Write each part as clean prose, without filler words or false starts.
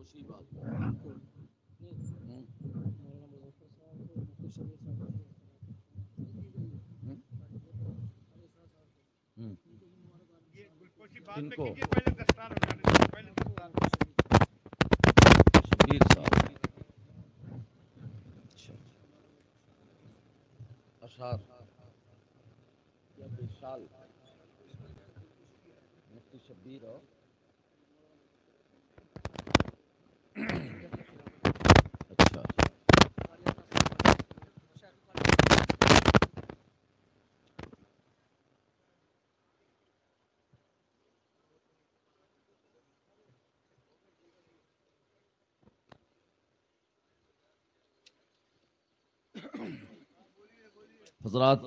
خوشی بات ہے۔ کن کو؟ شبیر صاحب اشعار یا بشال مفتی شبیر ہو۔ اچھا حضرات،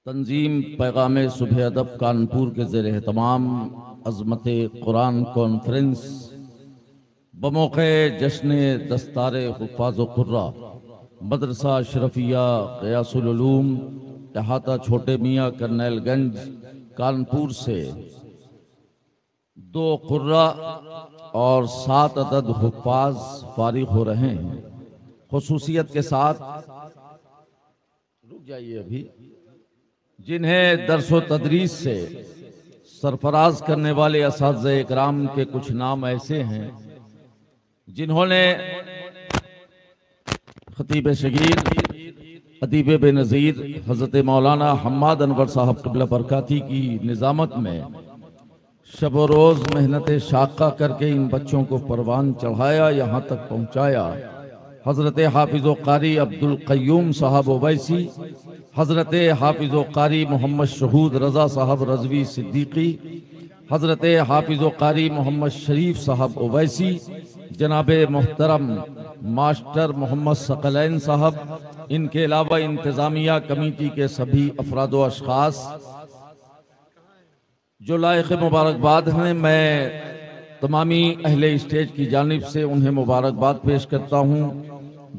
تنظیم پیغام صبح ادب کانپور کے زیر اہتمام عظمت قرآن کانفرنس بموقع جشن دستار حفاظ و قرہ مدرسہ اشرفیہ غیاث العلوم احاطہ چھوٹے میاں کرنیل گنج کانپور سے 2 قرہ اور 7 عدد حفاظ فارغ ہو رہے ہیں۔ خصوصیت کے ساتھ رک جائیے ابھی، جنہیں درس و تدریس سے سرفراز کرنے والے اساتذہ اکرام کے کچھ نام ایسے ہیں جنہوں نے خطیب شگیر ادیب بے نظیر حضرت مولانا حماد انور صاحب قبلہ برکاتی کی نظامت میں شب و روز محنت شاقہ کر کے ان بچوں کو پروان چڑھایا، یہاں تک پہنچایا۔ حضرت حافظ و قاری عبدالقیوم صاحب اویسی، حضرت حافظ و قاری محمد شہود رضا صاحب رضوی صدیقی، حضرت حافظ و قاری محمد شریف صاحب اویسی، جناب محترم ماسٹر محمد ثقلین صاحب، ان کے علاوہ انتظامیہ کمیٹی کے سبھی افراد و اشخاص جو لائق مبارکباد ہیں، میں تمامی اہل اسٹیج کی جانب سے انہیں مبارکباد پیش کرتا ہوں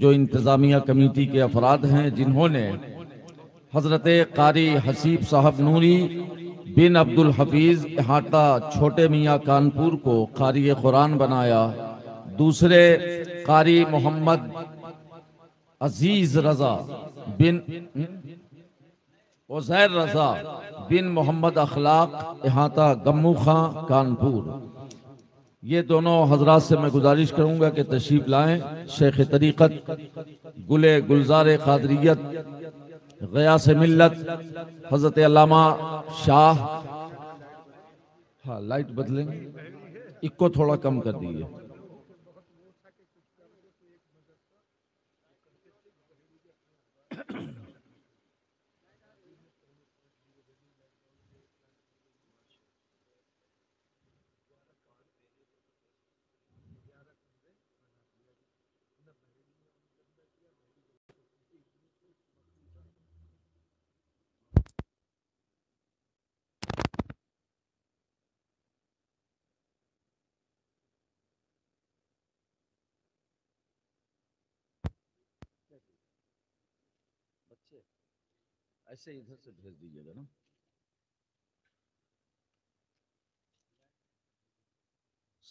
جو انتظامیہ کمیٹی کے افراد ہیں جنہوں نے حضرت قاری حسیب صاحب نوری بن عبدالحفیظ احاطہ چھوٹے میاں کانپور کو قاری قرآن بنایا، دوسرے قاری محمد عزیز رضا بن عزیر رضا بن محمد اخلاق احاطہ گمو خان کانپور۔ یہ دونوں حضرات سے میں گزارش کروں گا کہ تشریف لائیں۔ شیخ طریقت گل گلزار قادریت غیاث ملت حضرت علامہ شاہ، ہاں لائٹ بدلیں، ایک کو تھوڑا کم کر دیئے۔ بچے ایسے ادھر سے بھیج دیجیے گا نا۔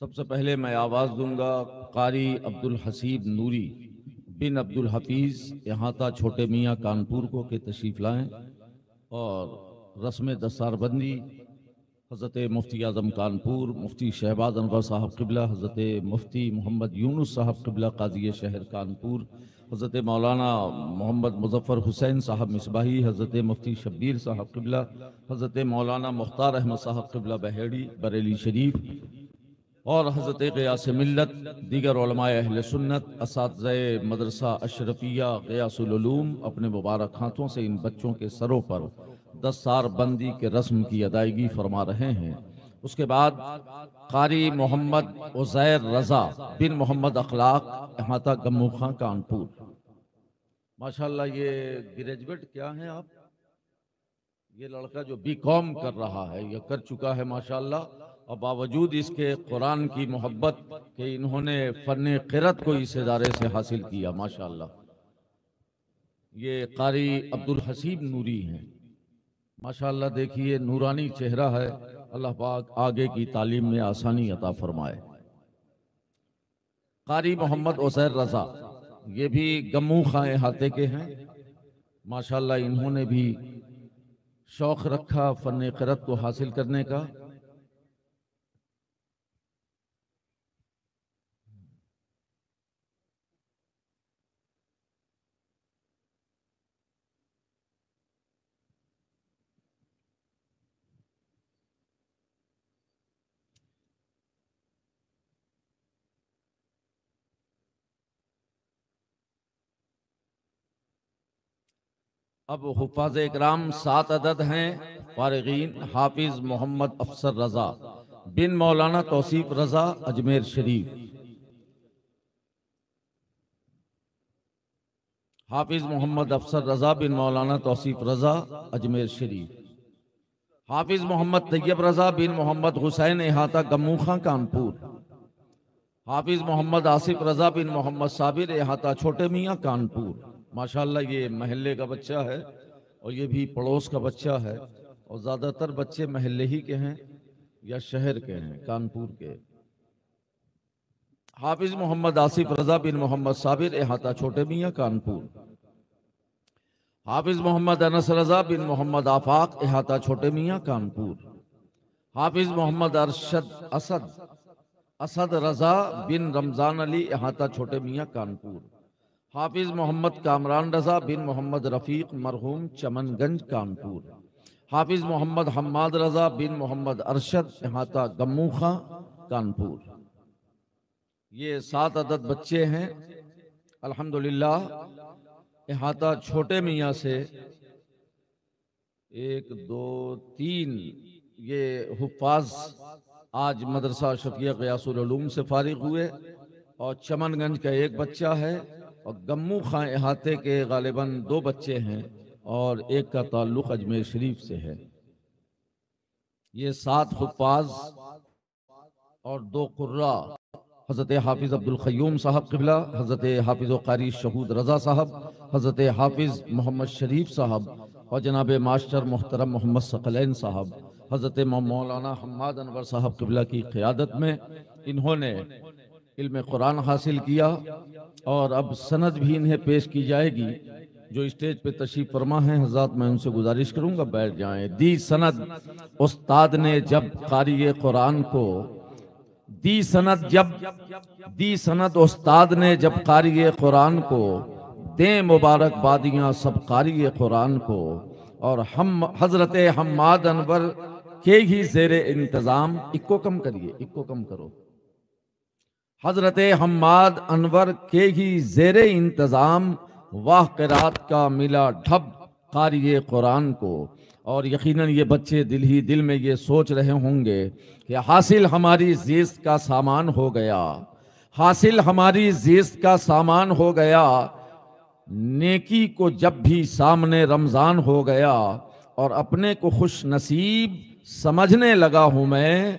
سب سے پہلے میں آواز دوں گا قاری عبدالحسیب نوری بن عبدالحفیظ احاطہ چھوٹے میاں کانپور کو کہ تشریف لائیں اور رسم دستار بندی حضرت مفتی اعظم کانپور مفتی شہباز انور صاحب قبلہ، حضرت مفتی محمد یونس صاحب قبلہ قاضی شہر کانپور، حضرت مولانا محمد مظفر حسین صاحب مصباحی، حضرت مفتی شبیر صاحب قبلہ، حضرت مولانا مختار احمد صاحب قبلہ بہیڑی بریلی شریف، اور حضرت غیاث ملت، دیگر علماء اہل سنت، اساتذہ مدرسہ اشرفیہ غیاث العلوم اپنے مبارک ہاتھوں سے ان بچوں کے سروں پر دستار بندی کے رسم کی ادائیگی فرما رہے ہیں۔ اس کے بعد قاری محمد عزیر رضا بن محمد اخلاق احاطہ گمو خان کانپور۔ ماشاءاللہ یہ گریجویٹ کیا ہیں آپ؟ یہ لڑکا جو بی کام کر رہا ہے یا کر چکا ہے ماشاءاللہ، اور باوجود اس کے قرآن کی محبت کہ انہوں نے فن قرأت کو اس ادارے سے حاصل کیا ماشاءاللہ۔ یہ قاری عبدالحسیب نوری ہیں ماشاءاللہ، دیکھیے نورانی چہرہ ہے، اللہ پاک آگے کی تعلیم میں آسانی عطا فرمائے۔ قاری محمد عسیر رضا، یہ بھی گموں خاں احاطے کے ہیں۔ ماشاءاللہ انہوں نے بھی شوق رکھا فن قرأت کو حاصل کرنے کا۔ اب حفاظ اکرام 7 عدد ہیں فارغین: حافظ محمد افسر رضا بن مولانا توصیف رضا اجمیر شریف، حافظ محمد افسر رضا بن مولانا توصیف رضا اجمیر شریف، حافظ محمد طیب رضا بن محمد حسین احاطہ گموں خاں کانپور، حافظ محمد آصف رضا بن محمد صابر احاطہ چھوٹے میاں کانپور۔ ماشاءاللہ یہ محلے کا بچہ ہے اور یہ بھی پڑوس کا بچہ ہے، اور زیادہ تر بچے محلے ہی کے ہیں یا شہر کے ہیں، کانپور کے۔ حافظ محمد آصف رضا بن محمد صابر احاطہ چھوٹے میاں کانپور، حافظ محمد انس رضا بن محمد آفاق احاطہ چھوٹے میاں کانپور، حافظ محمد ارشد اسد رضا بن رمضان علی احاطہ چھوٹے میاں کانپور، حافظ محمد کامران رضا بن محمد رفیق مرحوم چمن گنج کانپور، حافظ محمد حماد رضا بن محمد ارشد احاطہ گموں خاں کانپور۔ یہ 7 عدد بچے ہیں الحمدللہ۔ احاطہ چھوٹے میاں سے 1 2 3 یہ حفاظ آج مدرسہ شفیع غیاث العلوم سے فارغ ہوئے، اور چمن گنج کا ایک بچہ ہے، اور گموں خاں احاطے کے غالباً 2 بچے ہیں، اور ایک کا تعلق اجمیر شریف سے ہے۔ یہ 7 حفاظ اور 2 قرہ، حضرت حافظ عبدالقیوم صاحب قبلہ، حضرت حافظ و قاری شہود رضا صاحب، حضرت حافظ محمد شریف صاحب، اور جناب ماسٹر محترم محمد ثقلین صاحب، حضرت مولانا حماد انور صاحب قبلہ کی قیادت میں انہوں نے علم قرآن حاصل کیا، اور اب سند بھی انہیں پیش کی جائے گی۔ جو اسٹیج پہ تشریف فرما ہیں حضرات، میں ان سے گزارش کروں گا بیٹھ جائیں۔ دی سند استاد نے جب قاری قرآن کو، دی سند استاد نے جب قاری قرآن کو، دیں مبارک بادیاں سب قاری قرآن کو، اور ہم حضرت حماد انور کے ہی زیر انتظام، اکو کم کریے، اکو کم کرو، حضرت حماد انور کے ہی زیر انتظام واہ قرات کا ملا ڈھب قاری قرآن کو۔ اور یقیناً یہ بچے دل ہی دل میں یہ سوچ رہے ہوں گے کہ حاصل ہماری زیست کا سامان ہو گیا، حاصل ہماری زیست کا سامان ہو گیا، نیکی کو جب بھی سامنے رمضان ہو گیا، اور اپنے کو خوش نصیب سمجھنے لگا ہوں میں،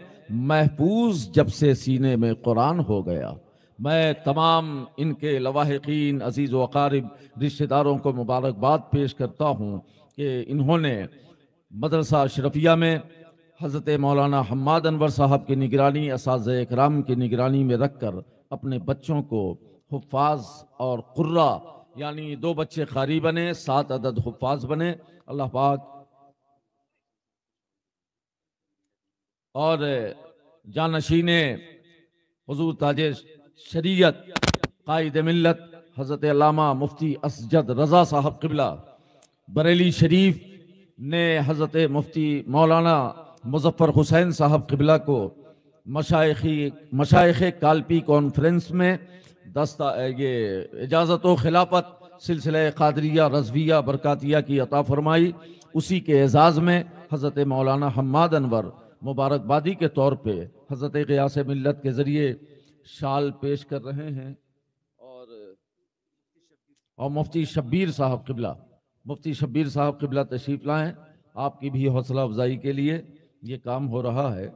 محفوظ جب سے سینے میں قرآن ہو گیا۔ میں تمام ان کے لواحقین عزیز و اقارب رشتہ داروں کو مبارکباد پیش کرتا ہوں کہ انہوں نے مدرسہ اشرفیہ میں حضرت مولانا حماد انور صاحب کی نگرانی، اساتذہ اکرام کی نگرانی میں رکھ کر اپنے بچوں کو حفاظ اور قرہ، یعنی 2 بچے قاری بنے، 7 عدد حفاظ بنے۔ اللہ پاک اور جانشین حضور تاج شریعت قائد ملت حضرت علامہ مفتی اسجد رضا صاحب قبلہ بریلی شریف نے حضرت مفتی مولانا مظفر حسین صاحب قبلہ کو مشائخ کالپی کانفرنس میں یہ اجازت و خلافت سلسلہ قادریہ رضویہ برکاتیہ کی عطا فرمائی۔ اسی کے اعزاز میں حضرت مولانا حماد انور مبارکبادی کے طور پہ حضرت غیاث ملت کے ذریعے شال پیش کر رہے ہیں، اور مفتی شبیر صاحب قبلہ تشریف لائیں۔ آپ کی بھی حوصلہ افزائی کے لیے یہ کام ہو رہا ہے۔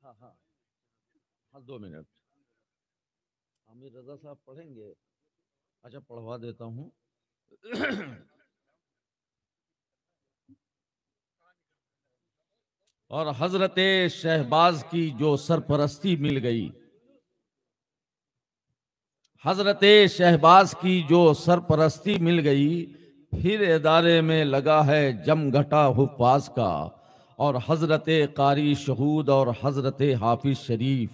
ہاں ہاں ہاں 2 منٹ عامر رضا صاحب پڑھیں گے. اچھا پڑھوا دیتا ہوں. اور حضرت شہباز کی جو سرپرستی مل گئی، حضرت شہباز کی جو سرپرستی مل گئی، پھر ادارے میں لگا ہے جم گھٹا حفاظ کا. اور حضرت قاری شہود اور حضرت حافظ شریف،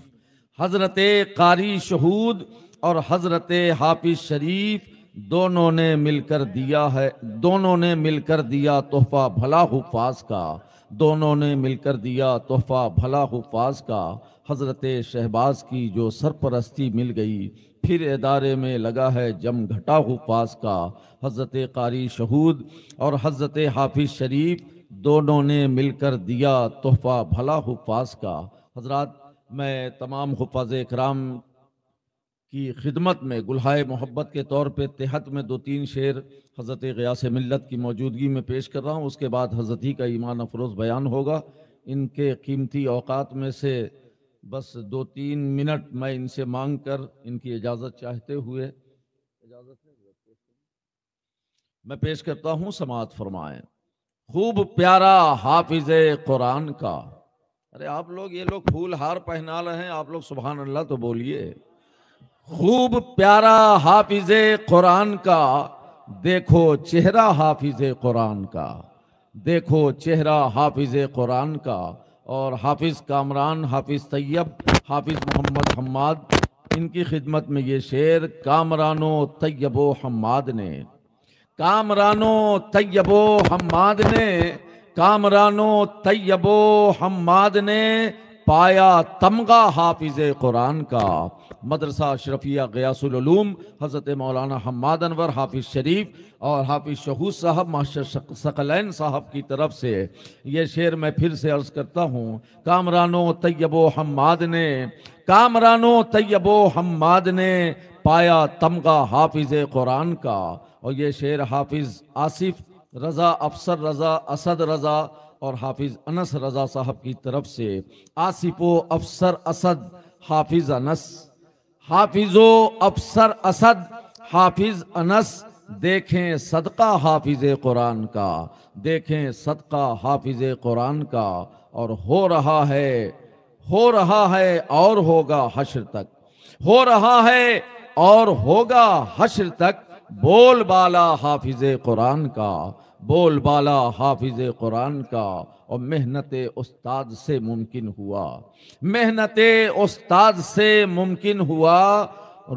حضرت قاری شہود اور حضرت حافظ شریف دونوں نے مل کر دیا ہے، دونوں نے مل کر دیا تحفہ بھلا حفاظ کا. دونوں نے مل کر دیا تحفہ بھلا حفاظ کا. حضرت شہباز کی جو سرپرستی مل گئی، پھر ادارے میں لگا ہے جم گھٹا حفاظ کا. حضرت قاری شہود اور حضرت حافظ شریف دونوں نے مل کر دیا تحفہ بھلا حفاظ کا. حضرات، میں تمام حفاظ اکرام کی خدمت میں گلہائے محبت کے طور پہ تحت میں 2-3 شعر حضرت غیاث ملت کی موجودگی میں پیش کر رہا ہوں. اس کے بعد حضرت ہی کا ایمان افروز بیان ہوگا. ان کے قیمتی اوقات میں سے بس 2-3 منٹ میں ان سے مانگ کر ان کی اجازت چاہتے ہوئے میں پیش کرتا ہوں. سماعت فرمائیں. خوب پیارا حافظ قرآن کا. ارے آپ لوگ، یہ لوگ پھول ہار پہنا رہے ہیں، آپ لوگ سبحان اللہ تو بولیے. خوب پیارا حافظ قرآن کا، دیکھو چہرہ حافظ قرآن کا. دیکھو چہرہ حافظ قرآن کا. اور حافظ کامران، حافظ طیب، حافظ محمد حماد، ان کی خدمت میں یہ شعر. کامرانو طیب و حماد نے، کامرانو طیب و حماد نے، کامرانو طیب و حماد نے پایا تمغہ حافظ قرآن کا. مدرسہ اشرفیہ غیاث العلوم حضرت مولانا حماد انور حافظ شریف اور حافظ شہود صاحب ماسٹر ثقلین صاحب کی طرف سے یہ شعر میں پھر سے عرض کرتا ہوں. کامرانو طیب و حماد نے، کامرانو طیب و حماد نے پایا تمغہ حافظ قرآن کا. اور یہ شعر حافظ آصف رضا، افسر رضا، اسد رضا اور حافظ انس رضا صاحب کی طرف سے. آصف و افسر اسد، حافظ انس، حافظ و افسر اسد، حافظ انس، دیکھیں صدقہ حافظ قرآن کا. دیکھیں صدقہ حافظ قرآن کا. اور ہو رہا ہے، ہو رہا ہے اور ہوگا حشر تک، ہو رہا ہے اور ہوگا حشر تک بول بالا حافظ قرآن کا. بول بالا حافظ قرآن کا. اور محنت استاد سے ممکن ہوا، محنت استاد سے ممکن ہوا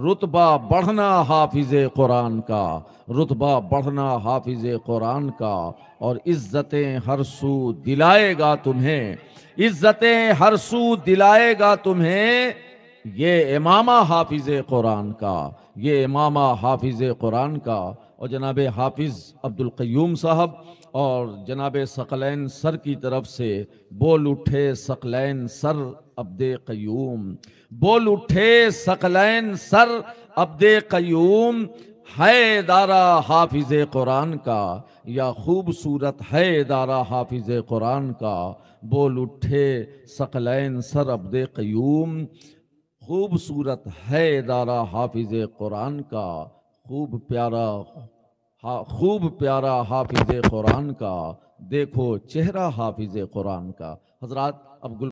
رتبہ بڑھنا حافظ قرآن کا. رتبہ بڑھنا حافظ قرآن کا. اور عزتیں ہر سو دلائے گا تمہیں، عزتیں ہر سو دلائے گا تمہیں یہ امامہ حافظ قرآن کا. یہ امامہ حافظ قرآن کا. اور جناب حافظ عبدالقیوم صاحب اور جناب ثقلین سر کی طرف سے بول اٹھے ثقلین سر عبد قیوم، بول اٹھے ثقلین سر عبد قیوم، ہے ادارہ حافظ قرآن کا. یا خوبصورت ہے ادارہ حافظ قرآن کا. بول اٹھے ثقلین سر عبد قیوم، خوبصورت ہے ادارہ حافظ قرآن کا. خوب پیارا، خوب پیارا حافظ قرآن کا. دیکھو چہرہ حافظ قرآن کا. حضرات اب